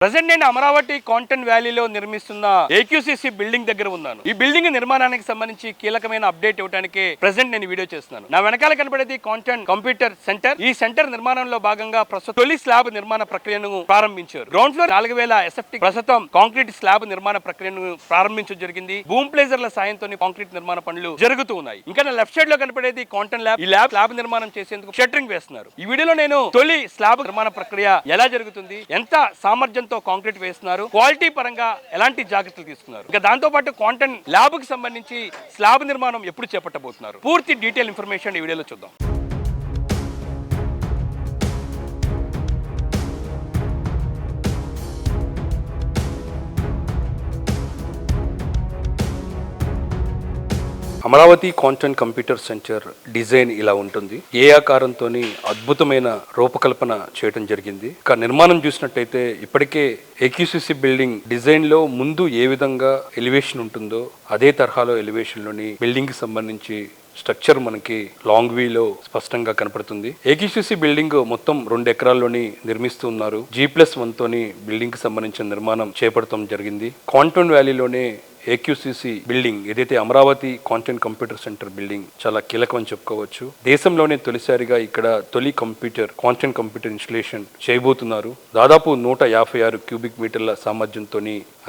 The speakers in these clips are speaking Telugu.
ప్రెసెంట్ నేను అమరావతి కాంటెంట్ వ్యాలీలో నిర్మిస్తున్న ఏక్యూసీసీ బిల్డింగ్ దగ్గర ఉన్నాను. ఈ బిల్డింగ్ నిర్మాణానికి సంబంధించి కీలకమైన అప్డేట్ ఇవ్వడానికి ప్రెసెంట్ నేను వీడియో చేస్తున్నాను. నా వెనకాల కనబడేది కాంటెంట్ కంప్యూటర్ సెంటర్. ఈ సెంటర్ నిర్మాణంలో భాగంగా ప్రస్తుతం తొలి స్లాబ్ నిర్మాణ ప్రక్రియను ప్రారంభించారు. గ్రౌండ్ ఫ్లోర్ 4000 ఎస్ఎఫ్టీ ప్రస్తుతం కాంక్రీట్ స్లాబ్ నిర్మాణ ప్రక్రియను ప్రారంభించడం జరిగింది. బూమ్ ప్లేజర్ల సాయంతో కాంక్రీట్ నిర్మాణ పనులు జరుగుతూ ఉన్నాయి. ఇంకా నా లెఫ్ట్ సైడ్ లో కనబడేది కాంటెంట్ ల్యాబ్. ఈ స్లాబ్ నిర్మాణం చేసేందుకు షట్టరింగ్ వేస్తున్నారు. ఈ వీడియోలో నేను తొలి స్లాబ్ నిర్మాణ ప్రక్రియ ఎలా జరుగుతుంది, ఎంత సామర్థ్యం కాంక్రీట్ వేస్తున్నారు, క్వాలిటీ పరంగా ఎలాంటి జాగ్రత్తలు తీసుకున్నారు, ఇంకా దాంతో పాటు కాంటెంట్ ల్యాబ్ కి సంబంధించి స్లాబ్ నిర్మాణం ఎప్పుడు చేపట్టబోతున్నారు, పూర్తి డీటెయిల్ ఇన్ఫర్మేషన్ ఈ వీడియోలో చూద్దాం. Amaravati content computer centre design ఇలా ఉంటుంది. ఏ ఆకారంతో అద్భుతమైన రూపకల్పన చేయడం జరిగింది. ఇక నిర్మాణం చూసినట్టయితే ఇప్పటికే ఏక్యూసీసీ బిల్డింగ్ డిజైన్ లో ముందు ఏ విధంగా ఎలివేషన్ ఉంటుందో అదే తరహాలో ఎలివేషన్ లోని బిల్డింగ్ కి సంబంధించి స్ట్రక్చర్ మనకి లాంగ్ వీలో స్పష్టంగా కనపడుతుంది. ఏక్యూసీసీ బిల్డింగ్ మొత్తం 2 ఎకరాల్లోని నిర్మిస్తూ ఉన్నారు. G+1 తోని బిల్డింగ్ కి సంబంధించిన నిర్మాణం చేపడటం జరిగింది. కాంటెంట్ వ్యాలీలోనే ఏక్యూసీసీ బిల్డింగ్ ఏదైతే Amaravati content computer centre building చాలా కీలకం అని చెప్పుకోవచ్చు. దేశంలోనే తొలిసారిగా ఇక్కడ తొలి కాంటెంట్ కంప్యూటర్ ఇన్స్టలేషన్ చేయబోతున్నారు. దాదాపు 156 క్యూబిక్ మీటర్ల సామర్థ్యంతో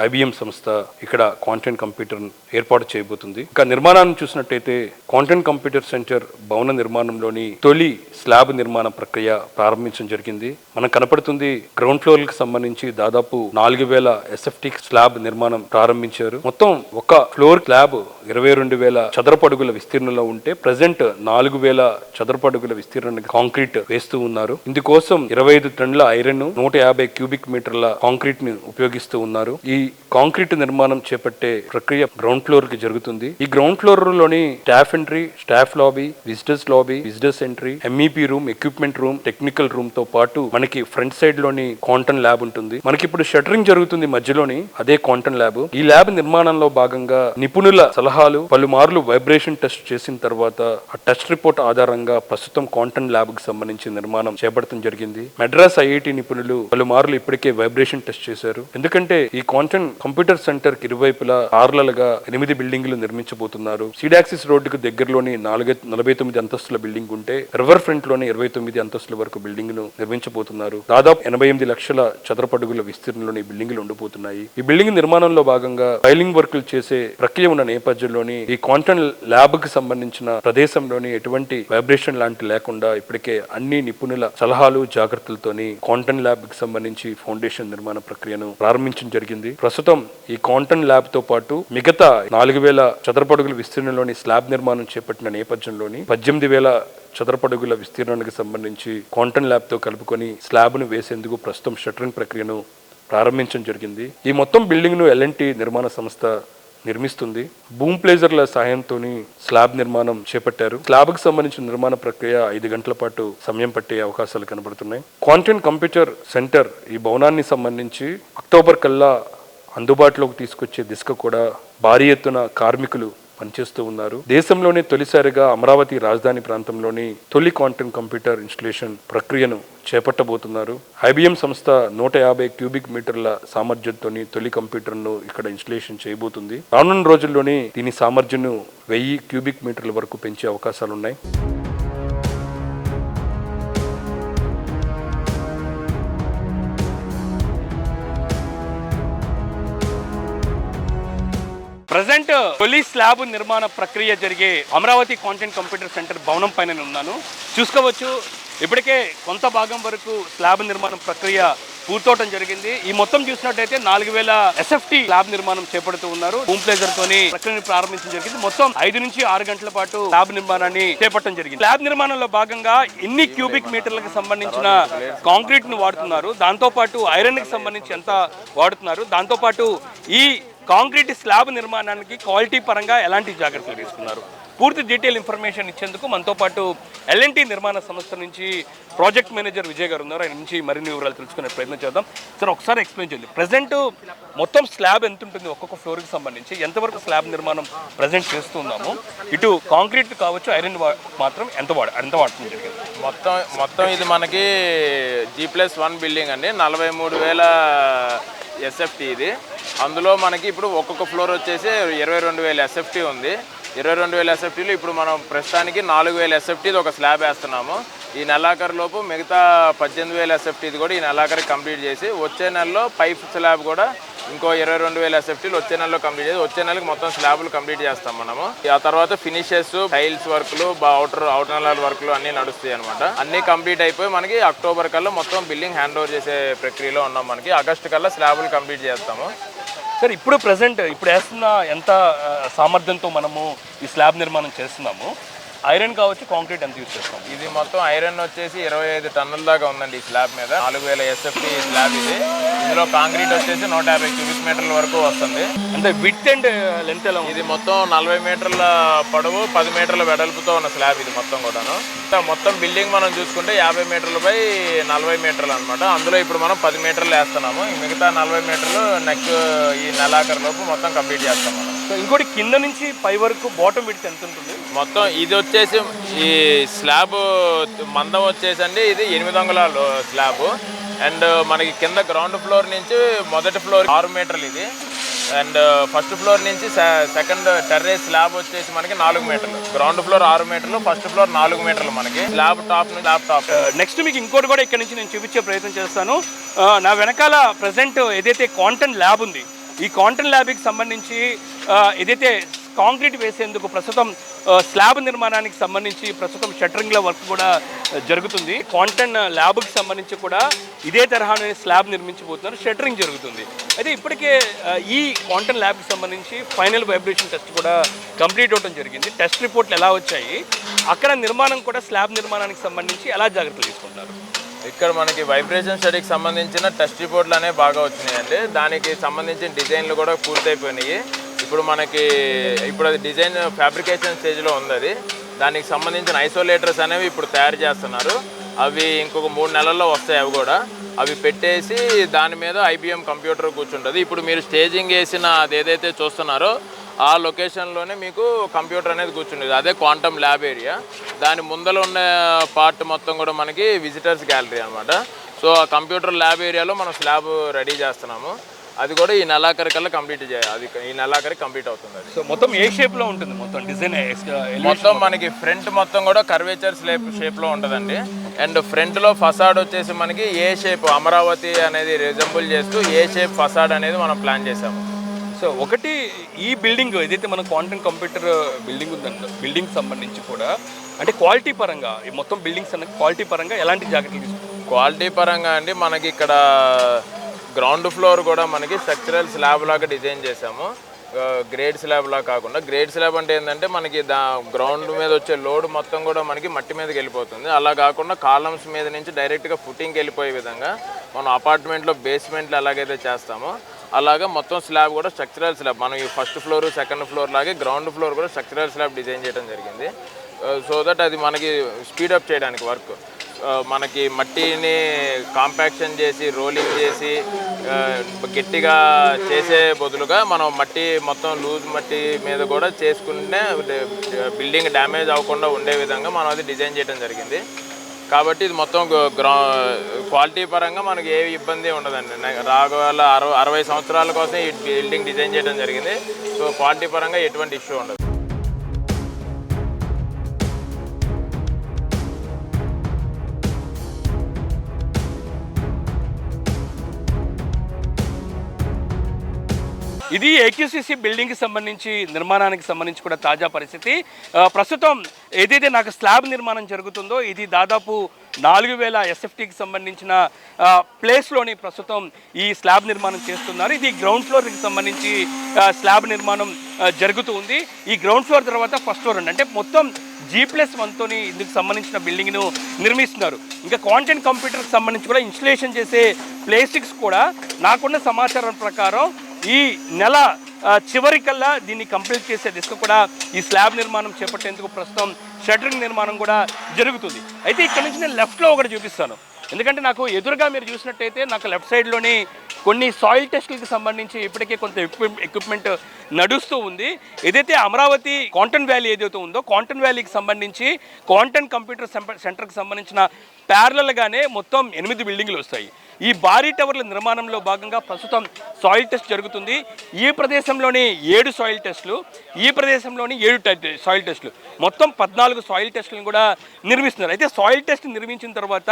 IBM సంస్థ ఇక్కడ కాంటెంట్ కంప్యూటర్ ఏర్పాటు చేయబోతుంది. ఇంకా నిర్మాణాన్ని చూసినట్టయితే కాంటెంట్ కంప్యూటర్ సెంటర్ భవన నిర్మాణంలోని తొలి స్లాబ్ నిర్మాణ ప్రక్రియ ప్రారంభించడం జరిగింది. మనకు కనపడుతుంది గ్రౌండ్ ఫ్లోర్ కి సంబంధించి దాదాపు 4000 ఎస్ఎఫ్టీ స్లాబ్ నిర్మాణం ప్రారంభించారు. మొత్తం ఒక ఫ్లోర్ స్లాబ్ 22,000 చదరపు అడుగుల విస్తీర్ణంలో ఉంటే ప్రెసెంట్ 4,000 చదరపు అడుగుల విస్తీర్ణానికి కాంక్రీట్ వేస్తూ ఉన్నారు. ఇందుకోసం 25 టన్నుల ఐరన్, 150 క్యూబిక్ మీటర్ల కాంక్రీట్ ని ఉపయోగిస్తూ ఉన్నారు. ఈ కాంక్రీట్ నిర్మాణం చేపట్టే ప్రక్రియ గ్రౌండ్ ఫ్లోర్ కి జరుగుతుంది. ఈ గ్రౌండ్ ఫ్లోర్ లోని staff entry, staff lobby, visitors entry, MEP room, equipment room, technical room తో పాటు మనకి ఫ్రంట్ సైడ్ లోని కాంటెంట్ ల్యాబ్ ఉంటుంది. మనకి ఇప్పుడు షట్టరింగ్ జరుగుతుంది మధ్యలోని, అదే కాంటెంట్ ల్యాబ్. ఈ ల్యాబ్ నిర్మాణంలో భాగంగా నిపుణుల సలహాలు, పలుమార్లు వైబ్రేషన్ టెస్ట్ చేసిన తర్వాత ఆ టెస్ట్ రిపోర్ట్ ఆధారంగా ప్రస్తుతం కాంటెంట్ ల్యాబ్ కి సంబంధించి నిర్మాణం చేపట్టడం జరిగింది. మెడ్రాస్ IIT నిపుణులు పలుమార్లు ఇప్పటికే వైబ్రేషన్ టెస్ట్ చేశారు. ఎందుకంటే ఈ కాంటెంట్ కంప్యూటర్ సెంటర్ కి ఇరువైపులా 8 బిల్డింగ్లు నిర్మించబోతున్నారు. సీడాక్సిస్ రోడ్డుకు దగ్గరలోని 49 అంతస్తుల బిల్డింగ్ ఉంటే రివర్ ఫ్రంట్ లోని 29 అంతస్తుల వరకు బిల్డింగ్ ను నిర్మించబోతున్నారు. దాదాపు 88 లక్షల చదరపడుగుల విస్తీర్ణంలోని బిల్డింగ్లు ఉండిపోతున్నాయి. ఈ బిల్డింగ్ నిర్మాణంలో భాగంగా ఫైలింగ్ వర్కులు చేసే ప్రక్రియ ఉన్న నేపథ్యంలోని ఈ కాంటెంట్ ల్యాబ్ కి సంబంధించిన ప్రదేశంలోని ఎటువంటి వైబ్రేషన్ లాంటి లేకుండా ఇప్పటికే అన్ని నిపుణుల సలహాలు, జాగ్రత్తలతోని కాంటెంట్ ల్యాబ్ కి సంబంధించి ఫౌండేషన్ నిర్మాణ ప్రక్రియను ప్రారంభించడం జరిగింది. ప్రస్తుతం ఈ కాంటెంట్ ల్యాబ్ తో పాటు మిగతా 4,000 చదరపడుగుల విస్తీర్ణంలోని స్లాబ్ నిర్మాణం చేపట్టిన నేపథ్యంలోని 18,000 చదరపడుగుల విస్తీర్ణానికి సంబంధించి కాంటెంట్ ల్యాబ్ తో కలుపుకొని స్లాబ్ ను వేసేందుకు ప్రస్తుతం షట్టరింగ్ ప్రక్రియను ప్రారంభించడం జరిగింది. ఈ మొత్తం బిల్డింగ్ ను L&T నిర్మాణ సంస్థ నిర్మిస్తుంది. బూమ్ ప్లేజర్ల సాయంతో స్లాబ్ నిర్మాణం చేపట్టారు. స్లాబ్ కు సంబంధించిన నిర్మాణ ప్రక్రియ 5 గంటల పాటు సమయం పట్టే అవకాశాలు కనబడుతున్నాయి. కాంటెంట్ కంప్యూటర్ సెంటర్ ఈ భవనాన్ని సంబంధించి అక్టోబర్ కల్లా అందుబాటులోకి తీసుకొచ్చే దిశగా కూడా భారీ ఎత్తున కార్మికులు పనిచేస్తూ ఉన్నారు. దేశంలోనే తొలిసారిగా అమరావతి రాజధాని ప్రాంతంలోని తొలి కాంటెంట్ కంప్యూటర్ ఇన్స్టలేషన్ ప్రక్రియను చేపట్టబోతున్నారు. IBM సంస్థ 150 క్యూబిక్ మీటర్ల సామర్థ్యంతో తొలి కంప్యూటర్ను ఇక్కడ ఇన్స్టలేషన్ చేయబోతుంది. రానున్న రోజుల్లోనే దీని సామర్థ్యం 1000 క్యూబిక్ మీటర్ల వరకు పెంచే అవకాశాలున్నాయి. ప్రజెంట్ తొలి స్లాబ్ నిర్మాణ ప్రక్రియ జరిగే అమరావతి కాంటెంట్ కంప్యూటర్ సెంటర్ భవనం పైన ఉన్నాను. చూసుకోవచ్చు ఇప్పటికే కొంత భాగం వరకు స్లాబ్ నిర్మాణ ప్రక్రియ పూర్తవటం జరిగింది. ఈ మొత్తం చూసినట్టయితే 4,000 ఎస్ఎఫ్టీ స్లాబ్ నిర్మాణం చేపడుతూ ఉన్నారు. హోమ్ ప్లేజర్ తోని ప్రక్రియను ప్రారంభించడం జరిగింది. మొత్తం 5 నుంచి 6 గంటల పాటు స్లాబ్ నిర్మాణాన్ని చేపట్టడం జరిగింది. స్లాబ్ నిర్మాణంలో భాగంగా ఎన్ని క్యూబిక్ మీటర్లకు సంబంధించిన కాంక్రీట్ ను వాడుతున్నారు, దాంతో పాటు ఐరన్ కి సంబంధించి ఎంత వాడుతున్నారు, దాంతో పాటు ఈ కాంక్రీట్ స్లాబ్ నిర్మాణానికి క్వాలిటీ పరంగా ఎలాంటి జాగ్రత్తలు తీసుకున్నారు? పూర్తి డీటెయిల్ ఇన్ఫర్మేషన్ ఇచ్చేందుకు మనతో పాటు ఎల్ఎన్టీ నిర్మాణ సంస్థ నుంచి ప్రాజెక్ట్ మేనేజర్ విజయ్ గారు ఉన్నారు. ఆయన నుంచి మరిన్ని వివరాలు తెలుసుకునే ప్రయత్నం చేద్దాం. సార్ ఒకసారి ఎక్స్ప్లెయిన్ చేయండి, ప్రజెంట్ మొత్తం స్లాబ్ ఎంత ఉంటుంది, ఒక్కొక్క ఫ్లోర్కి సంబంధించి ఎంతవరకు స్లాబ్ నిర్మాణం ప్రజెంట్ చేస్తున్నాము, ఇటు కాంక్రీట్ కావచ్చు ఐరన్ మాత్రం ఎంత వాడుతుంది జరిగింది? మొత్తం ఇది మనకి G+1 బిల్డింగ్ అండి, 43,000 SFT ఇది. అందులో మనకి ఇప్పుడు ఒక్కొక్క ఫ్లోర్ వచ్చేసి 22,000 SFT ఉంది. 22,000 SFTలో ఇప్పుడు మనం ప్రస్తుతానికి 4,000 SFTది ఒక స్లాబ్ వేస్తున్నాము. ఈ నెలాఖరు లోపు మిగతా 18,000 SFTది కూడా ఈ నెలాఖరు కంప్లీట్ చేసి వచ్చే నెలలో పైప్ స్లాబ్ కూడా ఇంకో 22,000 SFTలు వచ్చే నెలలో కంప్లీట్ చేసి వచ్చే నెలకు మొత్తం స్లాబ్లు కంప్లీట్ చేస్తాం మనము. ఆ తర్వాత ఫినిషెస్, టైల్స్ వర్క్లు, అవుటర్ నెలల వర్క్లు అన్నీ నడుస్తాయి అనమాట. అన్నీ కంప్లీట్ అయిపోయి మనకి అక్టోబర్ కల్లా మొత్తం బిల్డింగ్ హ్యాండ్ ఓవర్ చేసే ప్రక్రియలో ఉన్నాం. మనకి ఆగస్టు కల్లా స్లాబులు కంప్లీట్ చేస్తాము. సార్ ఇప్పుడు వేస్తున్న ఎంత సామర్థ్యంతో మనము ఈ స్లాబ్ నిర్మాణం చేస్తున్నాము? ఐరన్ కావచ్చు, కాంక్రీట్ ఎంత యూజ్ చేస్తాం? ఇది మొత్తం ఐరన్ వచ్చేసి 25 టన్నుల దాకా ఉందండి ఈ స్లాబ్ మీద. 4,000 SFT స్లాబ్ ఇది. ఇందులో కాంక్రీట్ వచ్చేసి 150 క్యూబిక్ మీటర్ల వరకు వస్తుంది. అంటే విడ్త్ అండ్ లెంత్ ఎలా? ఇది మొత్తం 40 మీటర్ల పొడవు, 10 మీటర్ల వెడల్పుతో ఉన్న స్లాబ్ ఇది మొత్తం కూడాను. మొత్తం బిల్డింగ్ మనం చూసుకుంటే 50 మీటర్లు బై 40 మీటర్లు అనమాట. అందులో ఇప్పుడు మనం 10 మీటర్లు వేస్తున్నాము. మిగతా 40 మీటర్లు నెక్స్ట్ ఈ నెలాఖరు లోపు మొత్తం కంప్లీట్ చేస్తాం మనం. సో ఇంకోటి కింద నుంచి పై వరకు బాటమ్ విడ్త్ ఎంత ఉంటుంది? మొత్తం ఇది వచ్చేసి ఈ స్లాబ్ మందం వచ్చేసండి ఇది 8 అంగుళాల స్లాబ్. అండ్ మనకి కింద గ్రౌండ్ ఫ్లోర్ నుంచి మొదటి ఫ్లోర్ 6 మీటర్లు ఇది. అండ్ ఫస్ట్ ఫ్లోర్ నుంచి సెకండ్ టెర్రేస్ స్లాబ్ వచ్చేసి మనకి 4 మీటర్లు. గ్రౌండ్ ఫ్లోర్ 6 మీటర్లు, ఫస్ట్ ఫ్లోర్ 4 మీటర్లు మనకి స్లాబ్ టాప్ నుంచి టాప్. నెక్స్ట్ మీకు ఇంకోటి కూడా ఇక్కడ నుంచి నేను చూపించే ప్రయత్నం చేస్తాను. నా వెనకాల ప్రజెంట్ ఏదైతే కాంటెంట్ ల్యాబ్ ఉంది, ఈ కాంటెంట్ ల్యాబ్కి సంబంధించి ఏదైతే కాంక్రీట్ వేసేందుకు ప్రస్తుతం స్లాబ్ నిర్మాణానికి సంబంధించి ప్రస్తుతం షట్టరింగ్ల వర్క్ కూడా జరుగుతుంది. కాంటెంట్ ల్యాబ్కి సంబంధించి కూడా ఇదే తరహానే స్లాబ్ నిర్మించబోతున్నారు, షట్టరింగ్ జరుగుతుంది. అయితే ఇప్పటికే ఈ కాంటెంట్ ల్యాబ్కి సంబంధించి ఫైనల్ వైబ్రేషన్ టెస్ట్ కూడా కంప్లీట్ అవ్వడం జరిగింది. టెస్ట్ రిపోర్ట్లు ఎలా వచ్చాయి, అక్కడ నిర్మాణం కూడా స్లాబ్ నిర్మాణానికి సంబంధించి ఎలా జాగ్రత్తలు తీసుకుంటారు? ఇక్కడ మనకి వైబ్రేషన్ స్టడీకి సంబంధించిన టెస్ట్ రిపోర్ట్లు అనేవి బాగా వచ్చినాయండి. దానికి సంబంధించిన డిజైన్లు కూడా పూర్తయిపోయినాయి. ఇప్పుడు అది డిజైన్ ఫ్యాబ్రికేషన్ స్టేజ్లో ఉంది. అది దానికి సంబంధించిన ఐసోలేటర్స్ అనేవి ఇప్పుడు తయారు చేస్తున్నారు. అవి ఇంకొక 3 నెలల్లో వస్తాయి. అవి కూడా అవి పెట్టేసి దాని మీద IBM కంప్యూటర్ కూర్చుంటుంది. ఇప్పుడు మీరు స్టేజింగ్ వేసిన అది ఏదైతే చూస్తున్నారో ఆ లొకేషన్లోనే మీకు కంప్యూటర్ అనేది కూర్చుండేది. అదే క్వాంటమ్ ల్యాబ్ ఏరియా. దాని ముందర ఉన్న పార్ట్ మొత్తం కూడా మనకి విజిటర్స్ గ్యాలరీ అనమాట. సో ఆ కంప్యూటర్ ల్యాబ్ ఏరియాలో మనం స్లాబ్ రెడీ చేస్తున్నాము. అది కూడా ఈ నెలాఖరు కల్లా కంప్లీట్ చేయాలి. అది ఈ నెలాఖరు కంప్లీట్ అవుతుంది. అది సో మొత్తం ఏ షేప్లో ఉంటుంది? మొత్తం డిజైన్ మొత్తం మనకి ఫ్రంట్ మొత్తం కూడా కర్వేచర్ షేప్లో ఉంటుందండి. అండ్ ఫ్రంట్లో ఫసాడ్ వచ్చేసి మనకి ఏ షేప్ అమరావతి అనేది రిజంబుల్ చేస్తూ ఏ షేప్ ఫసాడ్ అనేది మనం ప్లాన్ చేసాము. సో ఒకటి ఈ బిల్డింగ్ ఏదైతే మన క్వాంటమ్ కంప్యూటర్ బిల్డింగ్ ఉందంటే బిల్డింగ్ సంబంధించి కూడా అంటే క్వాలిటీ పరంగా ఈ మొత్తం బిల్డింగ్స్ అన్న క్వాలిటీ పరంగా ఎలాంటి జాగ్రత్తలు తీసుకుంటారు? క్వాలిటీ పరంగా అండి మనకి ఇక్కడ గ్రౌండ్ ఫ్లోర్ కూడా మనకి స్ట్రక్చరల్ స్లాబ్ లాగా డిజైన్ చేసాము. గ్రేడ్ స్లాబ్ లాగా కాకుండా, గ్రేడ్ స్లాబ్ అంటే ఏంటంటే మనకి గ్రౌండ్ మీద వచ్చే లోడ్ మొత్తం కూడా మనకి మట్టి మీదకి వెళ్ళిపోతుంది. అలా కాకుండా కాలమ్స్ మీద నుంచి డైరెక్ట్గా ఫుటింగ్కి వెళ్ళిపోయే విధంగా మనం అపార్ట్మెంట్లో బేస్మెంట్లు ఎలాగైతే చేస్తామో అలాగా మొత్తం స్లాబ్ కూడా స్ట్రక్చరల్ స్లాబ్ మనం ఈ ఫస్ట్ ఫ్లోర్ సెకండ్ ఫ్లోర్ లాగే గ్రౌండ్ ఫ్లోర్ కూడా స్ట్రక్చరల్ స్లాబ్ డిజైన్ చేయడం జరిగింది. సో దట్ అది మనకి స్పీడప్ చేయడానికి వర్క్ మనకి మట్టిని కాంపాక్షన్ చేసి రోలింగ్ చేసి గట్టిగా చేసే బదులుగా మనం మట్టి మొత్తం లూజ్ మట్టి మీద కూడా చేసుకుంటే బిల్డింగ్ డ్యామేజ్ అవ్వకుండా ఉండే విధంగా మనం అది డిజైన్ చేయడం జరిగింది. కాబట్టి ఇది మొత్తం క్వాలిటీ పరంగా మనకి ఏ ఇబ్బంది ఉండదండి. రాగల 60 సంవత్సరాల కోసం ఈ బిల్డింగ్ డిజైన్ చేయడం జరిగింది. సో క్వాలిటీ పరంగా ఎటువంటి ఇష్యూ ఉండదు. ఇది ఏక్యూసీసీ బిల్డింగ్కి సంబంధించి నిర్మాణానికి సంబంధించి కూడా తాజా పరిస్థితి. ప్రస్తుతం ఏదైతే నాకు స్లాబ్ నిర్మాణం జరుగుతుందో ఇది దాదాపు 4,000 SFTకి సంబంధించిన ప్లేస్లోని ప్రస్తుతం ఈ స్లాబ్ నిర్మాణం చేస్తున్నారు. ఇది గ్రౌండ్ ఫ్లోర్కి సంబంధించి స్లాబ్ నిర్మాణం జరుగుతూ ఉంది. ఈ గ్రౌండ్ ఫ్లోర్ తర్వాత ఫస్ట్ ఫ్లోర్ అంటే మొత్తం G+1తోని ఇందుకు సంబంధించిన బిల్డింగ్ను నిర్మిస్తున్నారు. ఇంకా క్వాంటమ్ కంప్యూటర్కి సంబంధించి కూడా ఇన్స్టలేషన్ చేసే ప్లేస్టిక్స్ కూడా నాకున్న సమాచారం ప్రకారం ఈ నెల చివరికల్లా దీన్ని కంప్లీట్ చేసే దిశగా కూడా ఈ స్లాబ్ నిర్మాణం చేపట్టేందుకు ప్రస్తుతం షట్టరింగ్ నిర్మాణం కూడా జరుగుతుంది. అయితే ఇక్కడ నుంచి నేను లెఫ్ట్లో ఒకటి చూపిస్తాను, ఎందుకంటే నాకు ఎదురుగా మీరు చూసినట్టయితే నాకు లెఫ్ట్ సైడ్లోని కొన్ని సాయిల్ టెస్టులకు సంబంధించి ఇప్పటికే కొంత ఎక్విప్మెంట్ నడుస్తూ ఉంది. ఏదైతే అమరావతి కాంటన్ వ్యాలీ ఏదైతే ఉందో కాంటన్ వ్యాలీకి సంబంధించి కాంటన్ కంప్యూటర్ సెంటర్కి సంబంధించిన ప్యారలల్గానే మొత్తం 8 బిల్డింగ్లు వస్తాయి. ఈ భారీ టవర్ల నిర్మాణంలో భాగంగా ప్రస్తుతం సాయిల్ టెస్ట్ జరుగుతుంది. ఈ ప్రదేశంలోని 7 సాయిల్ టెస్టులు, ఈ ప్రదేశంలోని 7 సాయిల్ టెస్టులు, మొత్తం 14 సాయిల్ టెస్టులను కూడా నిర్మిస్తున్నారు. అయితే సాయిల్ టెస్ట్ నిర్మించిన తర్వాత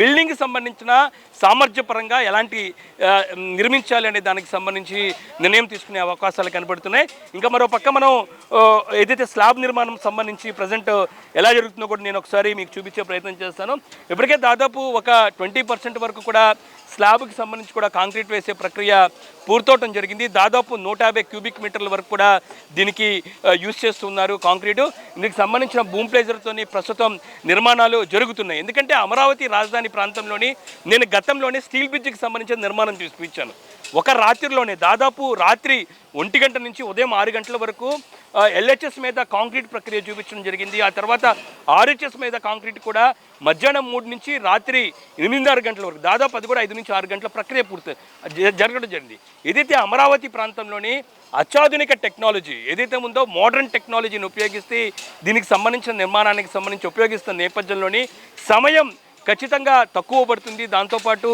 బిల్డింగ్కి సంబంధించిన సామర్థ్యపరంగా ఎలాంటి నిర్మించాలి అనే దానికి సంబంధించి నిర్ణయం తీసుకునే అవకాశాలు కనబడుతున్నాయి. ఇంకా మరో పక్క మనం ఏదైతే స్లాబ్ నిర్మాణం సంబంధించి ప్రజెంట్ ఎలా జరుగుతుందో కూడా నేను ఒకసారి మీకు చూపించే ప్రయత్నం చేస్తాను. ఇప్పటికే దాదాపు ఒక 20% వరకు కూడా స్లాబ్కి సంబంధించి కూడా కాంక్రీట్ వేసే ప్రక్రియ పూర్తవటం జరిగింది. దాదాపు 150 క్యూబిక్ మీటర్ల వరకు కూడా దీనికి యూజ్ చేస్తున్నారు కాంక్రీటు. దీనికి సంబంధించిన బూమ్ ప్లేజర్తోని ప్రస్తుతం నిర్మాణాలు జరుగుతున్నాయి. ఎందుకంటే అమరావతి రాజధాని ప్రాంతంలోని నేను గతంలోనే స్టీల్ బ్రిడ్జికి సంబంధించిన నిర్మాణం చూపించాను. ఒక రాత్రిలోనే దాదాపు రాత్రి 1 గంట నుంచి ఉదయం 6 గంటల వరకు ఎల్హెచ్ఎస్ మీద కాంక్రీట్ ప్రక్రియ చూపించడం జరిగింది. ఆ తర్వాత ఆర్హెచ్ఎస్ మీద కాంక్రీట్ కూడా మధ్యాహ్నం 3 నుంచి రాత్రి 8:30 గంటల వరకు దాదాపు అది కూడా 5 నుంచి 6 గంటల ప్రక్రియ పూర్తి జరగడం జరిగింది. ఏదైతే అమరావతి ప్రాంతంలోని అత్యాధునిక టెక్నాలజీ ఏదైతే ఉందో మోడర్న్ టెక్నాలజీని ఉపయోగిస్తే దీనికి సంబంధించిన నిర్మాణానికి సంబంధించి ఉపయోగిస్తున్న నేపథ్యంలోని సమయం ఖచ్చితంగా తక్కువ పడుతుంది. దాంతోపాటు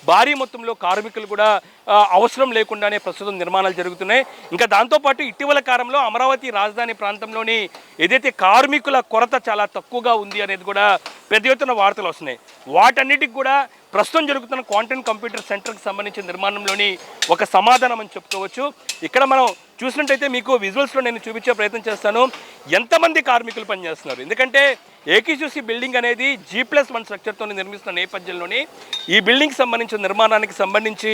భారీ మొత్తంలో కార్మికులు కూడా అవసరం లేకుండానే ప్రస్తుతం నిర్మాణాలు జరుగుతున్నాయి. ఇంకా దాంతోపాటు ఇటీవల కాలంలో అమరావతి రాజధాని ప్రాంతంలోని ఏదైతే కార్మికుల కొరత చాలా తక్కువగా ఉంది అనేది కూడా పెద్ద ఎత్తున వార్తలు వస్తున్నాయి. వాటన్నిటికి కూడా ప్రస్తుతం జరుగుతున్న క్వాంటమ్ కంప్యూటర్ సెంటర్కి సంబంధించిన నిర్మాణంలోని ఒక సమాధానం అని చెప్పుకోవచ్చు. ఇక్కడ మనం చూసినట్టయితే మీకు విజువల్స్లో నేను చూపించే ప్రయత్నం చేస్తాను ఎంతమంది కార్మికులు పనిచేస్తున్నారు. ఎందుకంటే ఏకీసీసీ బిల్డింగ్ అనేది G+1 స్ట్రక్చర్తో నిర్మిస్తున్న నేపథ్యంలోని ఈ బిల్డింగ్కి సంబంధించిన నిర్మాణానికి సంబంధించి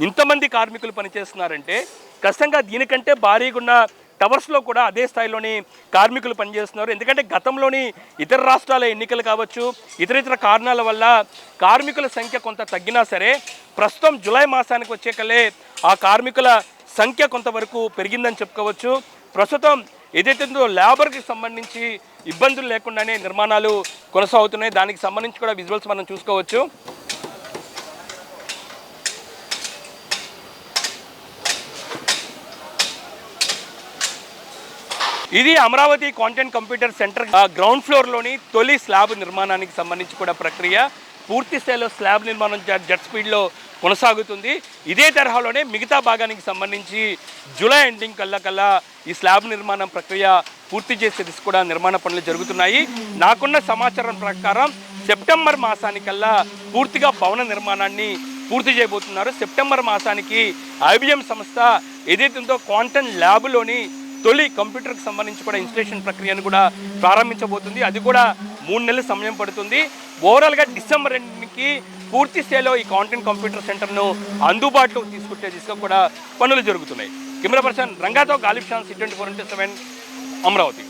ఇంతమంది కార్మికులు పనిచేస్తున్నారంటే ఖచ్చితంగా దీనికంటే భారీగా ఉన్న టవర్స్లో కూడా అదే స్థాయిలోని కార్మికులు పనిచేస్తున్నారు. ఎందుకంటే గతంలోని ఇతర రాష్ట్రాల ఎన్నికలు కావచ్చు ఇతర కారణాల వల్ల కార్మికుల సంఖ్య కొంత తగ్గినా సరే ప్రస్తుతం జూలై మాసానికి వచ్చేకలే ఆ కార్మికుల సంఖ్య కొంతవరకు పెరిగిందని చెప్పుకోవచ్చు. ప్రస్తుతం ఏదైతే లేబర్కి సంబంధించి ఇబ్బందులు లేకుండానే నిర్మాణాలు కొనసాగుతున్నాయి. దానికి సంబంధించి కూడా విజువల్స్ మనం చూసుకోవచ్చు. ఇది Amaravati quantum computer centre ground ఫ్లోర్లోని తొలి స్లాబ్ నిర్మాణానికి సంబంధించి కూడా ప్రక్రియ పూర్తి స్థాయిలో స్లాబ్ నిర్మాణం జెట్ స్పీడ్లో కొనసాగుతుంది. ఇదే తరహాలోనే మిగతా భాగానికి సంబంధించి జూలై ఎండింగ్ కల్లా ఈ స్లాబ్ నిర్మాణం ప్రక్రియ పూర్తి చేసే దిశ కూడా నిర్మాణ పనులు జరుగుతున్నాయి. నాకున్న సమాచారం ప్రకారం సెప్టెంబర్ మాసానికల్లా పూర్తిగా భవన నిర్మాణాన్ని పూర్తి చేయబోతున్నారు. సెప్టెంబర్ మాసానికి IBM సంస్థ ఏదైతే ఉందో క్వాంటమ్ ల్యాబ్లోని తొలి కంప్యూటర్కి సంబంధించి కూడా ఇన్స్టలేషన్ ప్రక్రియను కూడా ప్రారంభించబోతుంది. అది కూడా 3 నెలల సమయం పడుతుంది. ఓవరాల్గా డిసెంబర్ 2కి పూర్తి స్థాయిలో ఈ క్వాంటమ్ కంప్యూటర్ సెంటర్ను అందుబాటులోకి తీసుకొచ్చే దిశగా కూడా పనులు జరుగుతున్నాయి. కెమెరా పర్సన్ రంగాతో గాలిబ్ షాన్, C24 అమరావతి.